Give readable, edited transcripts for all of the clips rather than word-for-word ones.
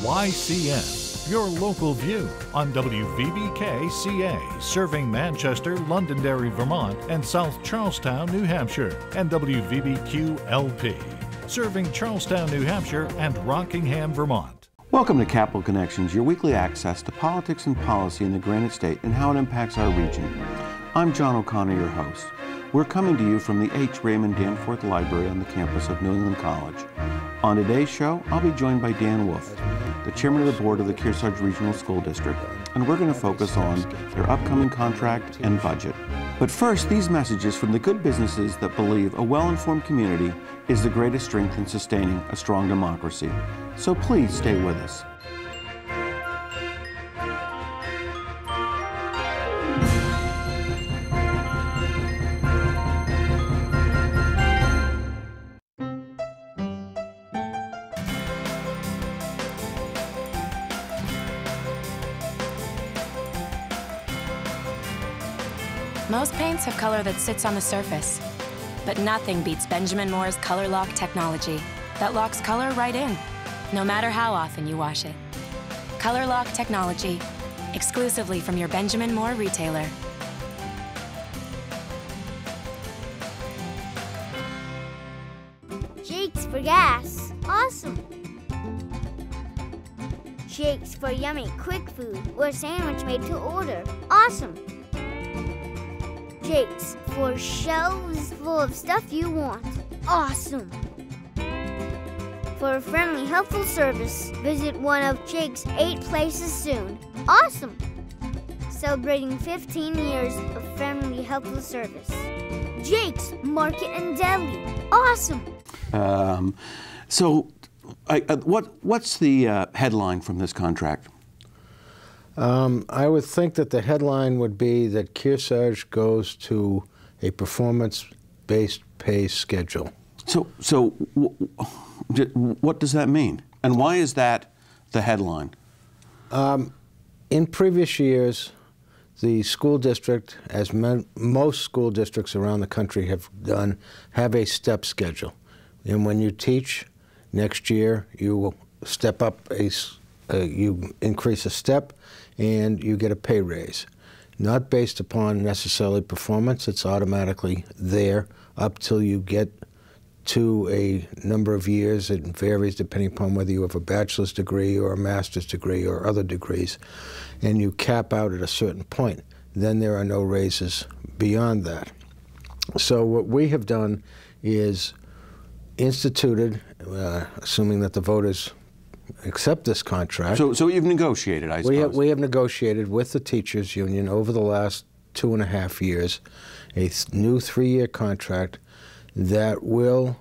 YCN, your local view on WVBK-CA, serving Manchester, Londonderry, Vermont, and South Charlestown, New Hampshire, and WVBQ-LP, serving Charlestown, New Hampshire, and Rockingham, Vermont. Welcome to Capital Connections, your weekly access to politics and policy in the Granite State and how it impacts our region. I'm John O'Connor, your host. We're coming to you from the H. Raymond Danforth Library on the campus of New England College. On today's show, I'll be joined by Dan Wolf, the chairman of the board of the Kearsarge Regional School District, and we're going to focus on their upcoming contract and budget. But first, these messages from the good businesses that believe a well-informed community is the greatest strength in sustaining a strong democracy. So please stay with us. Most paints have color that sits on the surface, but nothing beats Benjamin Moore's Color Lock technology that locks color right in, no matter how often you wash it. Color Lock technology, exclusively from your Benjamin Moore retailer. Jake's for gas. Awesome. Jake's for yummy quick food or a sandwich made to order. Awesome. Jake's for shelves full of stuff you want. Awesome. For a friendly, helpful service, visit one of Jake's 8 places soon. Awesome. Celebrating 15 years of friendly, helpful service. Jake's Market and Deli. Awesome. What's the headline from this contract? I would think that the headline would be that Kearsarge goes to a performance-based pay schedule. So what does that mean? And why is that the headline? In previous years, the school district, as most school districts around the country have done, have a step schedule. And when you teach, next year you will step up you increase a step and you get a pay raise. Not based upon necessarily performance, it's automatically there up till you get to a number of years. It varies depending upon whether you have a bachelor's degree or a master's degree or other degrees, and you cap out at a certain point. Then there are no raises beyond that. So what we have done is instituted, assuming that the voters accept this contract. So you've negotiated, I suppose. We have negotiated with the teachers union over the last 2.5 years a new 3-year contract that will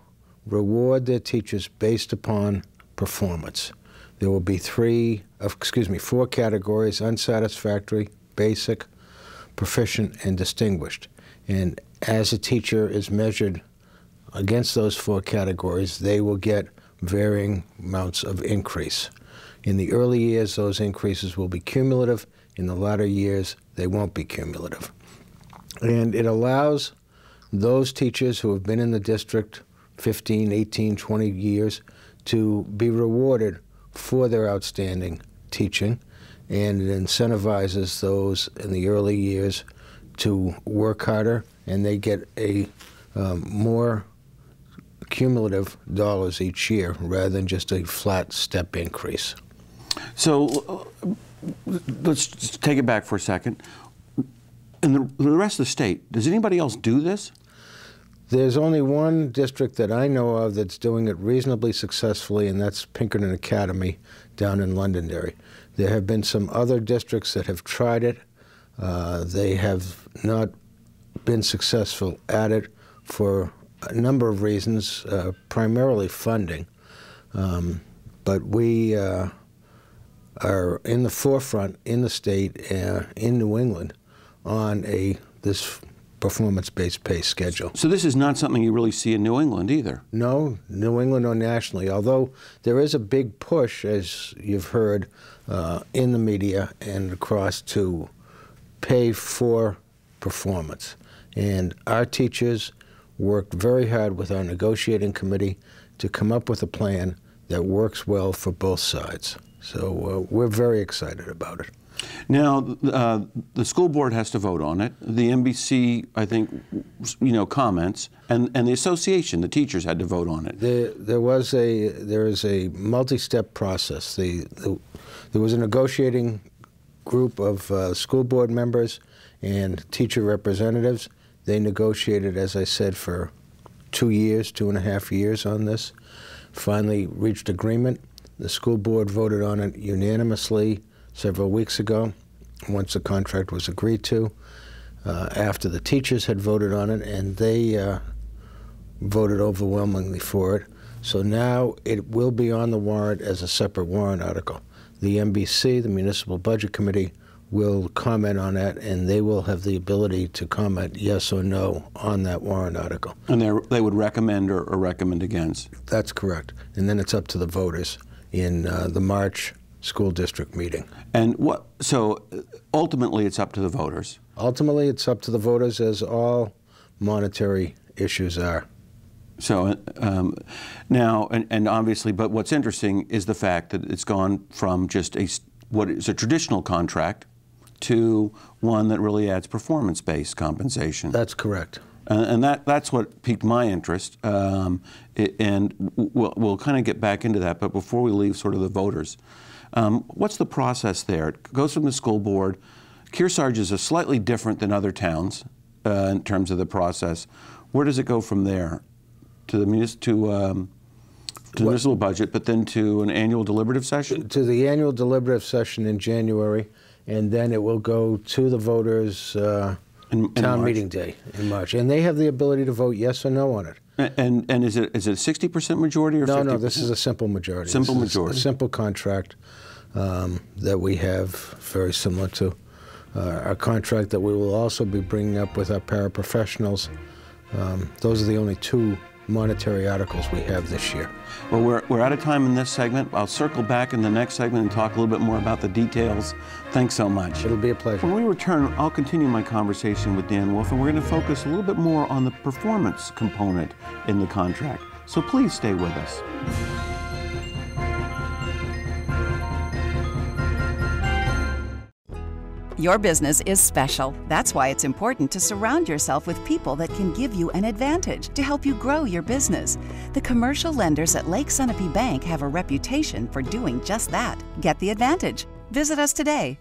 reward their teachers based upon performance. There will be 4 categories: unsatisfactory, basic, proficient, and distinguished. And as a teacher is measured against those 4 categories, they will get varying amounts of increase. In the early years, those increases will be cumulative. In the latter years, they won't be cumulative. And it allows those teachers who have been in the district 15, 18, 20 years to be rewarded for their outstanding teaching, and it incentivizes those in the early years to work harder, and they get a more cumulative dollars each year rather than just a flat step increase. So let's take it back for a second. In the rest of the state, does anybody else do this? There's only one district that I know of that's doing it reasonably successfully, and that's Pinkerton Academy down in Londonderry. There have been some other districts that have tried it. They have not been successful at it for a number of reasons, primarily funding. But we are in the forefront in the state, in New England, on this performance-based pay schedule. So this is not something you really see in New England either? No, New England or nationally, although there is a big push, as you've heard, in the media and across, to pay for performance. And our teachers worked very hard with our negotiating committee to come up with a plan that works well for both sides. So we're very excited about it. Now, the school board has to vote on it. The NBC, I think, comments, and the association, the teachers, had to vote on it. There is a multi-step process. There was a negotiating group of school board members and teacher representatives. They negotiated, as I said, for 2 years, 2.5 years on this. Finally reached agreement. The school board voted on it unanimously several weeks ago, once the contract was agreed to, after the teachers had voted on it, and they voted overwhelmingly for it. So now it will be on the warrant as a separate warrant article. The MBC, the Municipal Budget Committee, will comment on that, and they will have the ability to comment yes or no on that warrant article. And they would recommend or recommend against? That's correct. And then it's up to the voters in the March school district meeting. And so ultimately it's up to the voters? Ultimately it's up to the voters, as all monetary issues are. So now, and obviously, but what's interesting is the fact that it's gone from just what is a traditional contract to one that really adds performance-based compensation. That's correct. And that's what piqued my interest, and we'll kind of get back into that, but before we leave sort of the voters, what's the process there? It goes from the school board. Kearsarge is slightly different than other towns in terms of the process. Where does it go from there? To the municipal budget, but then to an annual deliberative session? To the annual deliberative session in January, and then it will go to the voters in town meeting day in March, and they have the ability to vote yes or no on it. And is it a 60% majority or 50%? No, this is a simple majority. Simple majority. A simple contract that we have, very similar to our contract that we will also be bringing up with our paraprofessionals. Those are the only two monetary articles we have this year. Well, we're out of time in this segment. I'll circle back in the next segment and talk a little bit more about the details. Thanks so much. It'll be a pleasure. When we return, I'll continue my conversation with Dan Wolf, and we're going to focus a little bit more on the performance component in the contract. So please stay with us. Your business is special. That's why it's important to surround yourself with people that can give you an advantage to help you grow your business. The commercial lenders at Lake Sunapee Bank have a reputation for doing just that. Get the advantage. Visit us today.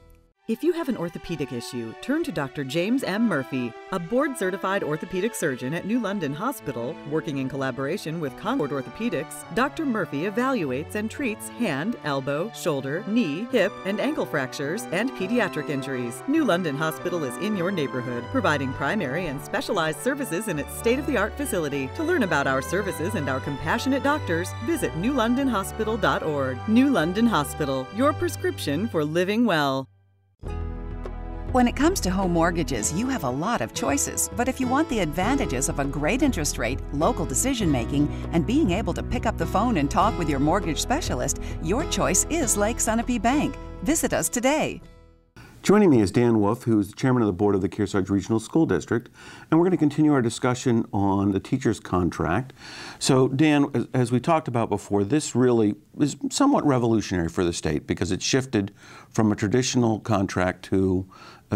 If you have an orthopedic issue, turn to Dr. James M. Murphy, a board-certified orthopedic surgeon at New London Hospital. Working in collaboration with Concord Orthopedics, Dr. Murphy evaluates and treats hand, elbow, shoulder, knee, hip, and ankle fractures and pediatric injuries. New London Hospital is in your neighborhood, providing primary and specialized services in its state-of-the-art facility. To learn about our services and our compassionate doctors, visit newlondonhospital.org. New London Hospital, your prescription for living well. When it comes to home mortgages, you have a lot of choices. But if you want the advantages of a great interest rate, local decision-making, and being able to pick up the phone and talk with your mortgage specialist, your choice is Lake Sunapee Bank. Visit us today. Joining me is Dan Wolf, who's the chairman of the board of the Kearsarge Regional School District, and we're going to continue our discussion on the teacher's contract. So, Dan, as we talked about before, this really is somewhat revolutionary for the state because it shifted from a traditional contract to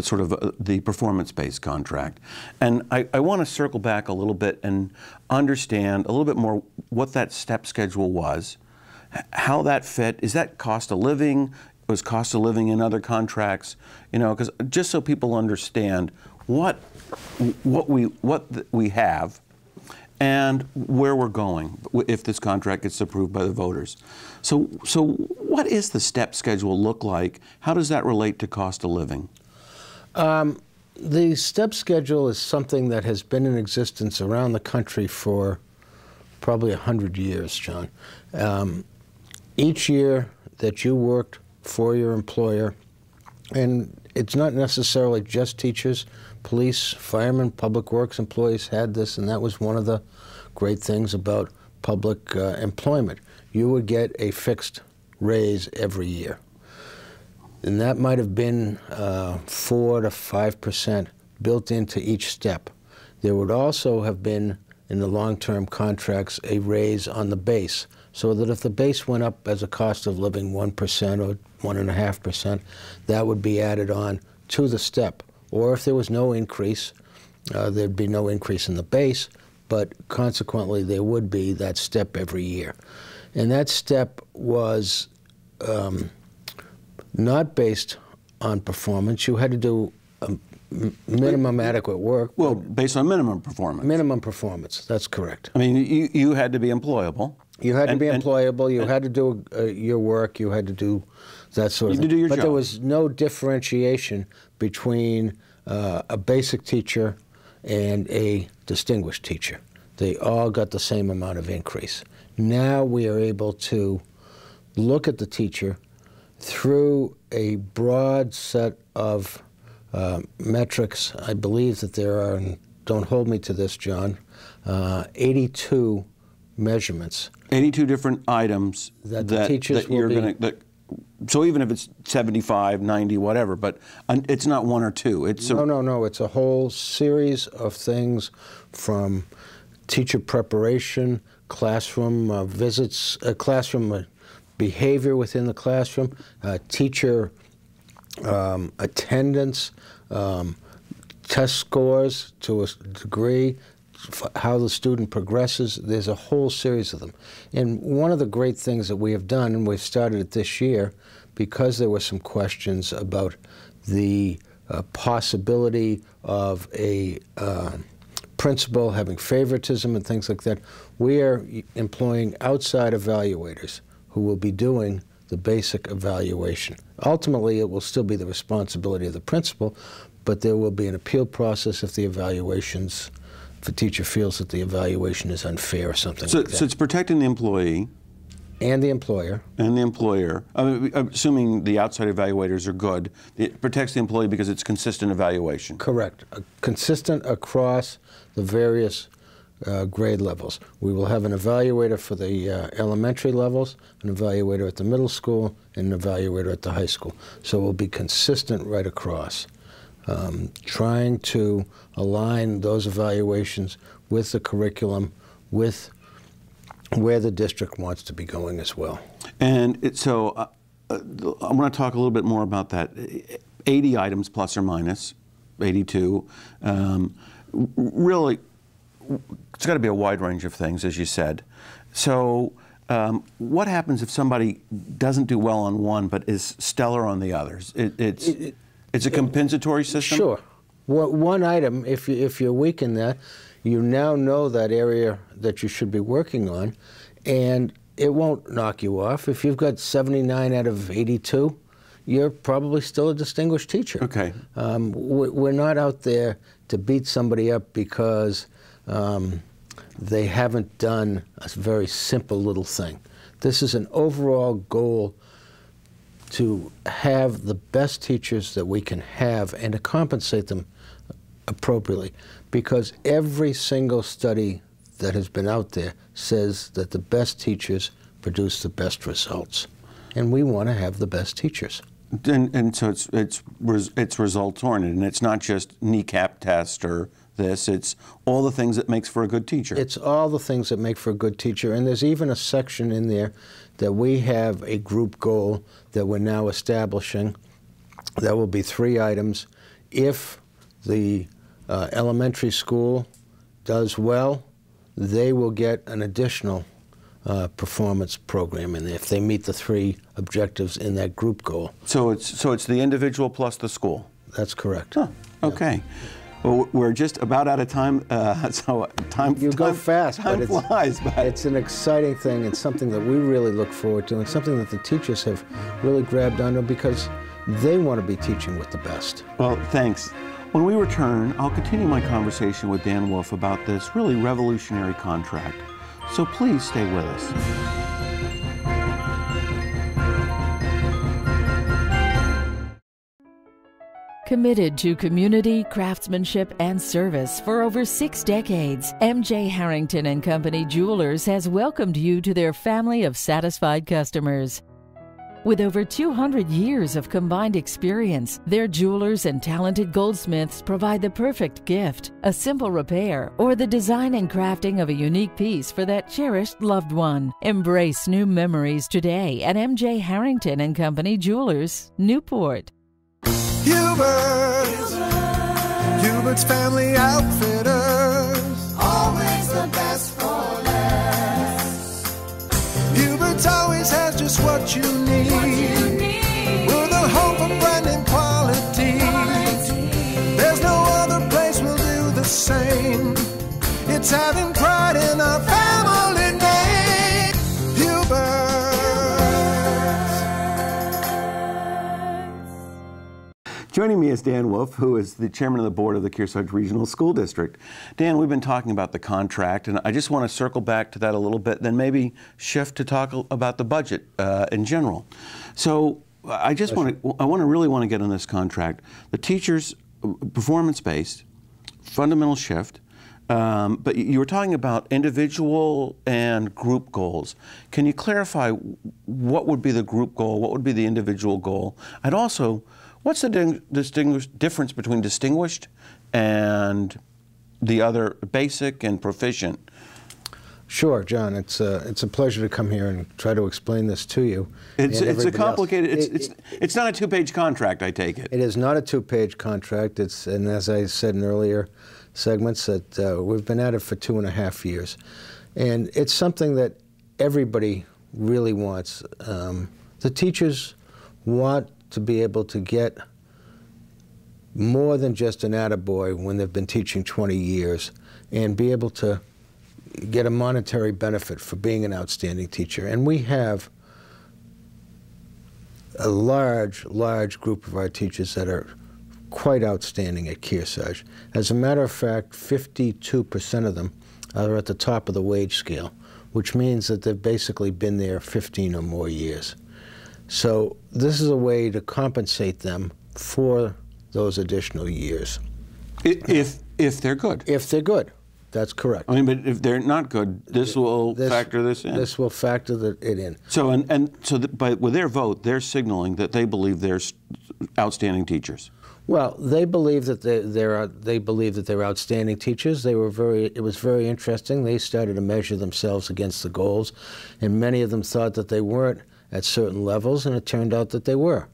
sort of the performance-based contract. And I want to circle back a little bit and understand a little bit more what that step schedule was, how that fit. Is that cost of living? Was cost of living in other contracts? You know, because just so people understand what we have and where we're going if this contract gets approved by the voters. So what is the step schedule look like? How does that relate to cost of living? The step schedule is something that has been in existence around the country for probably 100 years, John. Each year that you worked for your employer, and it's not necessarily just teachers, police, firemen, public works employees had this, and that was one of the great things about public employment. You would get a fixed raise every year. And that might have been 4 to 5% built into each step. There would also have been, in the long-term contracts, a raise on the base so that if the base went up as a cost of living 1% or 1.5%, that would be added on to the step. Or if there was no increase, there'd be no increase in the base, but consequently there would be that step every year. And that step was not based on performance. You had to do minimum adequate work. Well, based on minimum performance. Minimum performance, that's correct. I mean, you had to be employable. You had to be employable, you had to do your work, you had to do that sort of thing. Do your but job. There was no differentiation between a basic teacher and a distinguished teacher. They all got the same amount of increase. Now we are able to look at the teacher through a broad set of metrics. I believe that there are, and don't hold me to this, John, 82 measurements. 82 different items that the teachers that you're going to. So even if it's 75, 90, whatever, but it's not one or two. It's no. It's a whole series of things, from teacher preparation, classroom visits, classroom behavior within the classroom, teacher attendance, test scores to a degree, how the student progresses. There's a whole series of them. And one of the great things that we have done, and we've started it this year, because there were some questions about the possibility of a principal having favoritism and things like that, we are employing outside evaluators who will be doing the basic evaluation. Ultimately, it will still be the responsibility of the principal, but there will be an appeal process if the evaluations, if a teacher feels that the evaluation is unfair or something like that. So it's protecting the employee. And the employer. And the employer. Assuming the outside evaluators are good, it protects the employee because it's consistent evaluation. Correct. Consistent across the various grade levels. We will have an evaluator for the elementary levels, an evaluator at the middle school, and an evaluator at the high school. So it will be consistent right across. Trying to align those evaluations with the curriculum, with where the district wants to be going as well. And so I want to talk a little bit more about that. 80 items plus or minus, 82. Really, it's got to be a wide range of things, as you said. So what happens if somebody doesn't do well on one but is stellar on the others? It's a compensatory system? Sure. One item, if you're weak in that, you now know that area that you should be working on, and it won't knock you off. If you've got 79 out of 82, you're probably still a distinguished teacher. Okay. We're not out there to beat somebody up because they haven't done a very simple little thing. This is an overall goal to have the best teachers that we can have and to compensate them appropriately, because every single study that has been out there says that the best teachers produce the best results, and we want to have the best teachers. And so it's results oriented, and it's not just kneecap test or this. It's all the things that makes for a good teacher. It's all the things that make for a good teacher, and there's even a section in there that we have a group goal that we're now establishing. That will be 3 items. If the elementary school does well, they will get an additional performance program in there if they meet the 3 objectives in that group goal. So it's the individual plus the school? That's correct. Huh. Okay. Yeah. Well, we're just about out of time, so time go fast. Time flies. But it's an exciting thing. It's something that we really look forward to, and something that the teachers have really grabbed onto because they want to be teaching with the best. Well, thanks. When we return, I'll continue my conversation with Dan Wolf about this really revolutionary contract. So please stay with us. Committed to community, craftsmanship, and service for over 6 decades, M.J. Harrington & Company Jewelers has welcomed you to their family of satisfied customers. With over 200 years of combined experience, their jewelers and talented goldsmiths provide the perfect gift, a simple repair, or the design and crafting of a unique piece for that cherished loved one. Embrace new memories today at M.J. Harrington and Company Jewelers, Newport. Hubert's Family Outfitters, always the best for less. Hubert's always has just what you need. We're the home for brand and quality. There's no other place will do the same. It's having pride in our family name. Hubert's. Joining me is Dan Wolf, who is the chairman of the board of the Kearsarge Regional School District. Dan, we've been talking about the contract, and I just want to circle back to that a little bit, then maybe shift to talk about the budget in general. So I really want to get on this contract. The teachers, performance-based, fundamental shift, but you were talking about individual and group goals. Can you clarify what would be the group goal, what would be the individual goal, and also, what's the difference between distinguished and the other basic and proficient? Sure, John. It's a pleasure to come here and try to explain this to you. It's a complicated. It's not a two-page contract, I take it. It is not a two-page contract. And as I said in earlier segments, that we've been at it for 2.5 years, and it's something that everybody really wants. The teachers want to be able to get more than just an attaboy when they've been teaching 20 years and be able to get a monetary benefit for being an outstanding teacher. And we have a large group of our teachers that are quite outstanding at Kearsarge. As a matter of fact, 52% of them are at the top of the wage scale, which means that they've basically been there 15 or more years. So this is a way to compensate them for those additional years. If they're good. If they're good, that's correct. I mean, but if they're not good, this will factor this in. This will factor it in. So with their vote, they're signaling that they believe they're outstanding teachers. Well, they believe that they're outstanding teachers. It was very interesting. They started to measure themselves against the goals, and many of them thought that they weren't at certain levels, and it turned out that they were.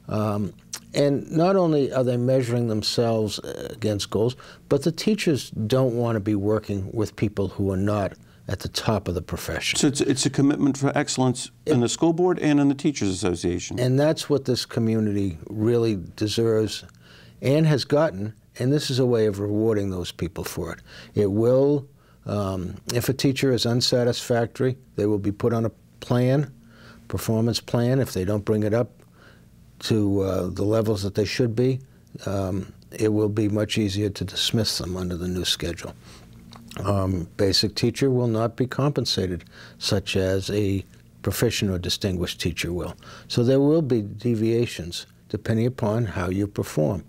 And not only are they measuring themselves against goals, but the teachers don't want to be working with people who are not at the top of the profession. So it's a commitment for excellence in the school board and in the Teachers Association. And that's what this community really deserves and has gotten, and this is a way of rewarding those people for it. It will, if a teacher is unsatisfactory, they will be put on a plan, performance plan. If they don't bring it up to the levels that they should be, it will be much easier to dismiss them under the new schedule. Basic teacher will not be compensated such as a proficient or distinguished teacher will. So there will be deviations depending upon how you perform.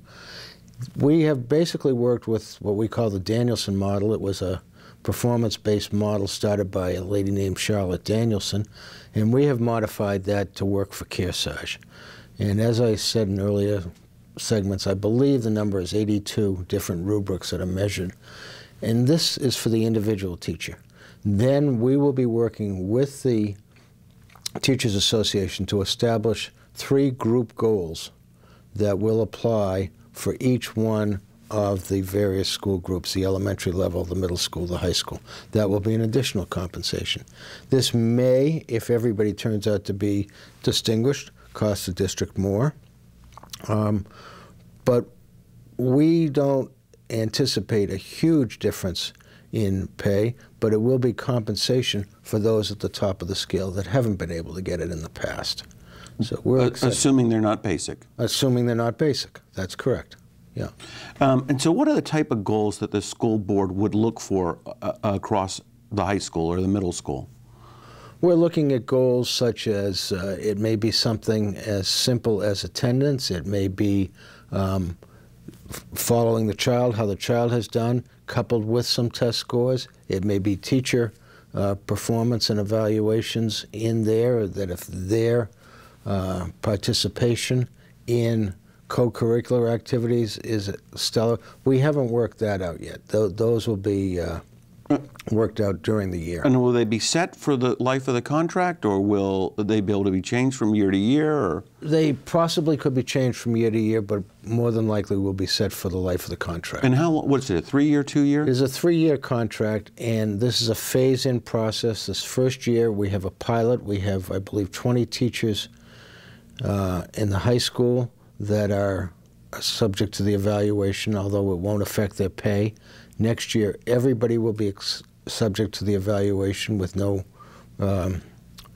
We have basically worked with what we call the Danielson model. It was a performance-based model started by a lady named Charlotte Danielson, and we have modified that to work for Kearsarge. And as I said in earlier segments, I believe the number is 82 different rubrics that are measured. And this is for the individual teacher. Then we will be working with the Teachers Association to establish 3 group goals that will apply for each one of the various school groups, the elementary level, the middle school, the high school. That will be an additional compensation. This may, if everybody turns out to be distinguished, cost the district more. But we don't anticipate a huge difference in pay, but it will be compensation for those at the top of the scale that haven't been able to get it in the past. So we're assuming they're not basic. Assuming they're not basic. That's correct. Yeah. And so what are the type of goals that the school board would look for across the high school or the middle school? We're looking at goals such as it may be something as simple as attendance. It may be following the child, how the child has done, coupled with some test scores. It may be teacher performance and evaluations in there, that if their participation in co-curricular activities is stellar. We haven't worked that out yet. Those will be worked out during the year. And will they be set for the life of the contract, or will they be able to be changed from year to year? Or? They possibly could be changed from year to year, but more than likely will be set for the life of the contract. And what's it, a 3-year, 2-year? It's a 3-year contract, and this is a phase-in process. This first year, we have a pilot. We have, I believe, 20 teachers in the high school that are subject to the evaluation, although it won't affect their pay. Next year, everybody will be subject to the evaluation with no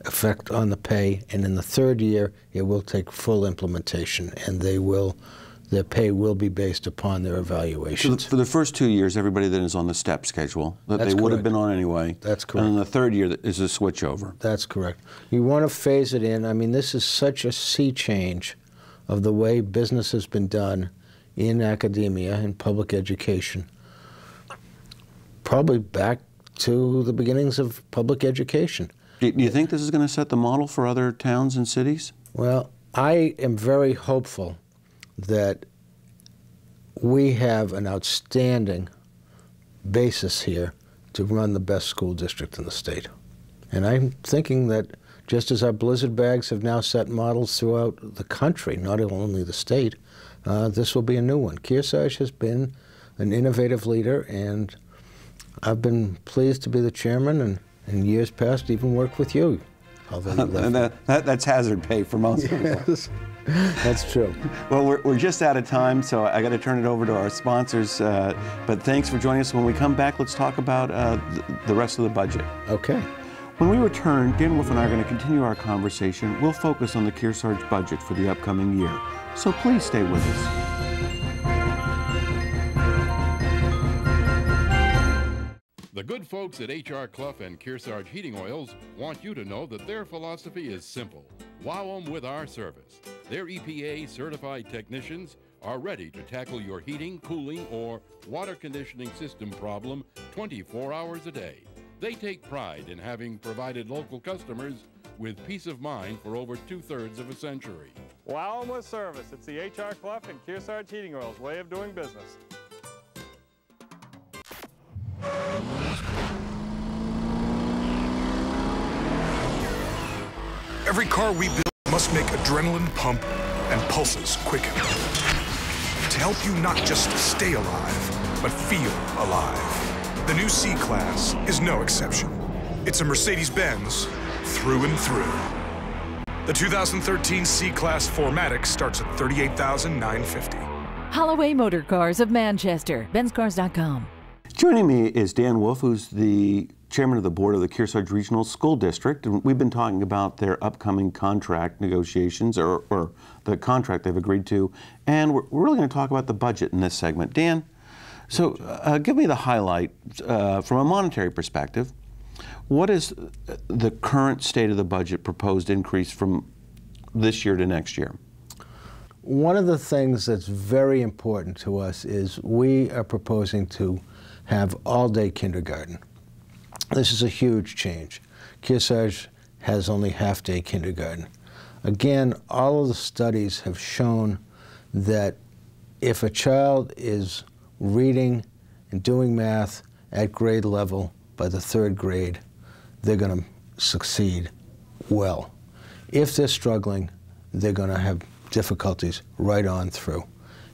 effect on the pay. And in the third year, it will take full implementation, and their pay will be based upon their evaluations. So for the first 2 years, everybody that is on the STEP schedule, that That's they would have correct. been on anyway. That's correct. And then the third year is a switchover. That's correct. You want to phase it in. I mean, this is such a sea change of the way business has been done in academia, in public education, probably back to the beginnings of public education. Do you think this is going to set the model for other towns and cities? Well, I am very hopeful that we have an outstanding basis here to run the best school district in the state. And I'm thinking that just as our Blizzard bags have now set models throughout the country, not only the state, this will be a new one. Kearsarge has been an innovative leader, and I've been pleased to be the chairman, and in years past even worked with you. And that's hazard pay for most people. Yes, that's true. Well, we're just out of time, so I got to turn it over to our sponsors. But thanks for joining us. When we come back, let's talk about the rest of the budget. Okay. When we return, Dan Wolf and I are going to continue our conversation. We'll focus on the Kearsarge budget for the upcoming year. So please stay with us. The good folks at H.R. Clough and Kearsarge Heating Oils want you to know that their philosophy is simple. Wow 'em with our service. Their EPA-certified technicians are ready to tackle your heating, cooling, or water conditioning system problem 24 hours a day. They take pride in having provided local customers with peace of mind for over 2/3 of a century. Wow 'em with service. It's the H.R. Clough and Kearsarge Heating Oils way of doing business. Every car we build must make adrenaline pump and pulses quicken to help you not just stay alive, but feel alive. The new C-Class is no exception. It's a Mercedes-Benz through and through. The 2013 C-Class 4MATIC starts at $38,950. Holloway Motor Cars of Manchester. BenzCars.com. Joining me is Dan Wolf, who's the chairman of the board of the Kearsarge Regional School District. And we've been talking about their upcoming contract negotiations, or the contract they've agreed to. And we're really going to talk about the budget in this segment. Dan, so give me the highlight from a monetary perspective. What is the current state of the budget proposed increase from this year to next year? One of the things that's very important to us is we are proposing to have all-day kindergarten. This is a huge change. Kearsarge has only half-day kindergarten. Again, all of the studies have shown that if a child is reading and doing math at grade level by the 3rd grade, they're going to succeed well. If they're struggling, they're going to have difficulties right on through.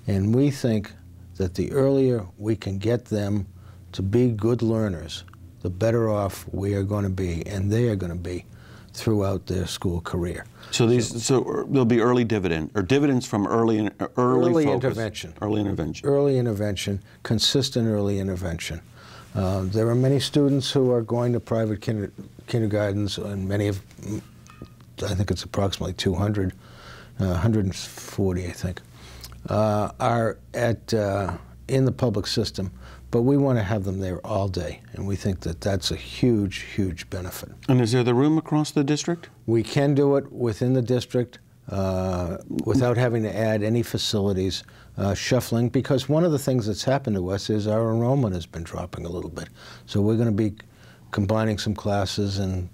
And we think that the earlier we can get them to be good learners, the better off we are going to be, and they are going to be throughout their school career. So there'll be early dividend, or dividends from early focus, intervention. Early intervention. Early intervention, consistent early intervention. There are many students who are going to private kindergartens, and many of, I think it's approximately 200, 140, I think, are in the public system. But we want to have them there all day, and we think that that's a huge, huge benefit. And is there the room across the district? We can do it within the district without having to add any facilities, shuffling, because one of the things that's happened to us is our enrollment has been dropping a little bit. So we're going to be combining some classes and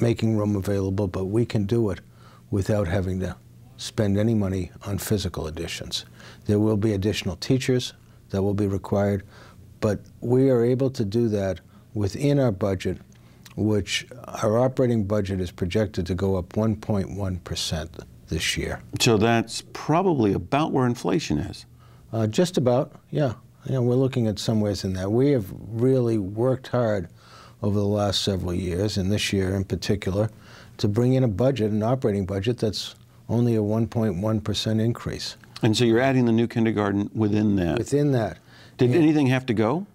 making room available, but we can do it without having to spend any money on physical additions. There will be additional teachers that will be required, but we are able to do that within our budget, which our operating budget is projected to go up 1.1% this year. So that's probably about where inflation is. Just about, yeah. We're looking at somewheres in that. We have really worked hard over the last several years, and this year in particular, to bring in a budget, an operating budget that's only a 1.1% increase. And so you're adding the new kindergarten within that? Within that. Did anything have to go?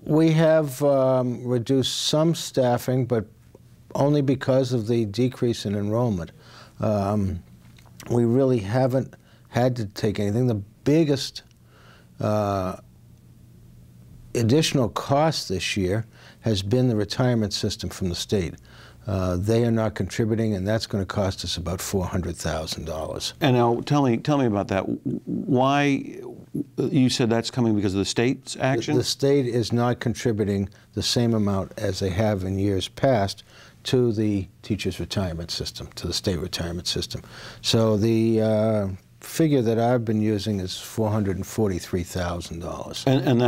We have reduced some staffing, but only because of the decrease in enrollment. We really haven't had to take anything. The biggest additional cost this year has been the retirement system from the state. They are not contributing, and that's going to cost us about $400,000. And now tell me about that. Why, you said that's coming because of the state's action? The state is not contributing the same amount as they have in years past to the teachers' retirement system, to the state retirement system. So the figure that I've been using is $443,000. And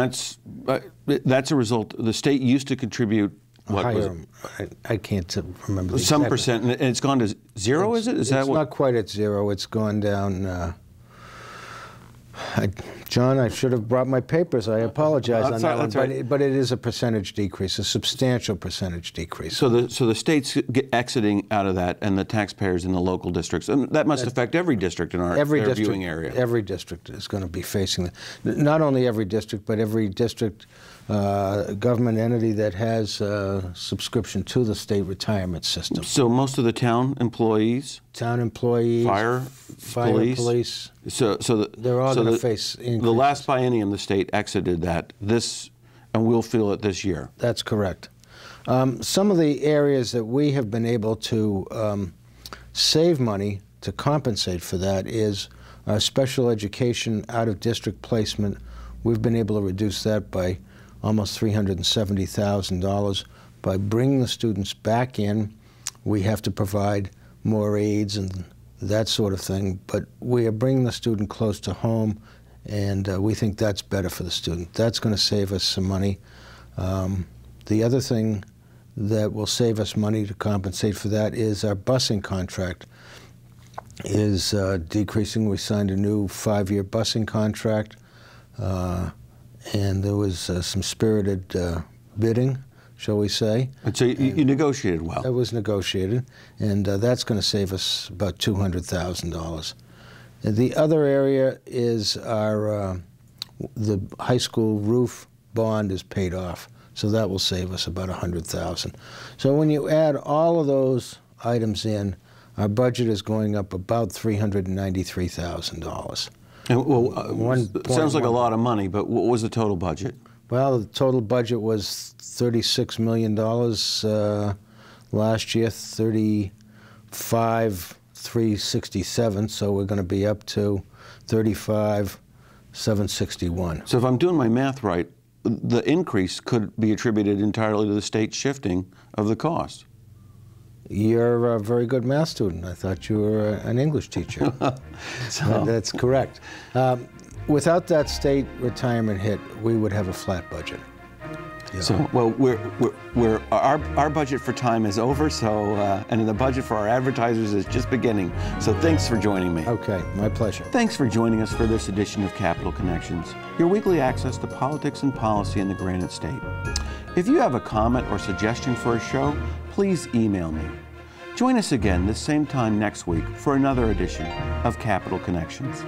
that's a result. The state used to contribute what higher, was it? I can't remember the some exact percent, and it's gone to zero. Is it? Is that it's what? Not quite at zero. It's gone down. John, I should have brought my papers. I apologize on that one, right. but it is a percentage decrease, a substantial percentage decrease. So the state's exiting out of that, and the taxpayers in the local districts, and that must affect every district in our viewing area. Every district is going to be facing that. Not only every district, but every district government entity that has subscription to the state retirement system. So most of the town employees, fire, police. So they're all going to face increases. The last biennium, the state exited that. And we'll feel it this year. That's correct. Some of the areas that we have been able to save money to compensate for that is our special education out-of-district placement. We've been able to reduce that by almost $370,000. By bringing the students back in, we have to provide more aids and that sort of thing, but we are bringing the student close to home, and we think that's better for the student. That's going to save us some money. The other thing that will save us money to compensate for that is our busing contract is decreasing. We signed a new 5-year busing contract, and there was some spirited bidding, shall we say. And so you negotiated well. That was negotiated, and that's going to save us about $200,000. The other area is our the high school roof bond is paid off, so that will save us about $100,000. So when you add all of those items in, our budget is going up about $393,000. Sounds like a lot of money, but what was the total budget? Well, the total budget was $36 million last year, $35,367, so we're going to be up to $35,761. So if I'm doing my math right, the increase could be attributed entirely to the state shifting of the cost. You're a very good math student. I thought you were an English teacher. That's correct. Without that state retirement hit, we would have a flat budget. Yeah. So, well, our budget for time is over. So, and the budget for our advertisers is just beginning. So, thanks for joining me. Okay, my pleasure. Thanks for joining us for this edition of Capital Connections, your weekly access to politics and policy in the Granite State. If you have a comment or suggestion for a show, please email me. Join us again this same time next week for another edition of Capital Connections.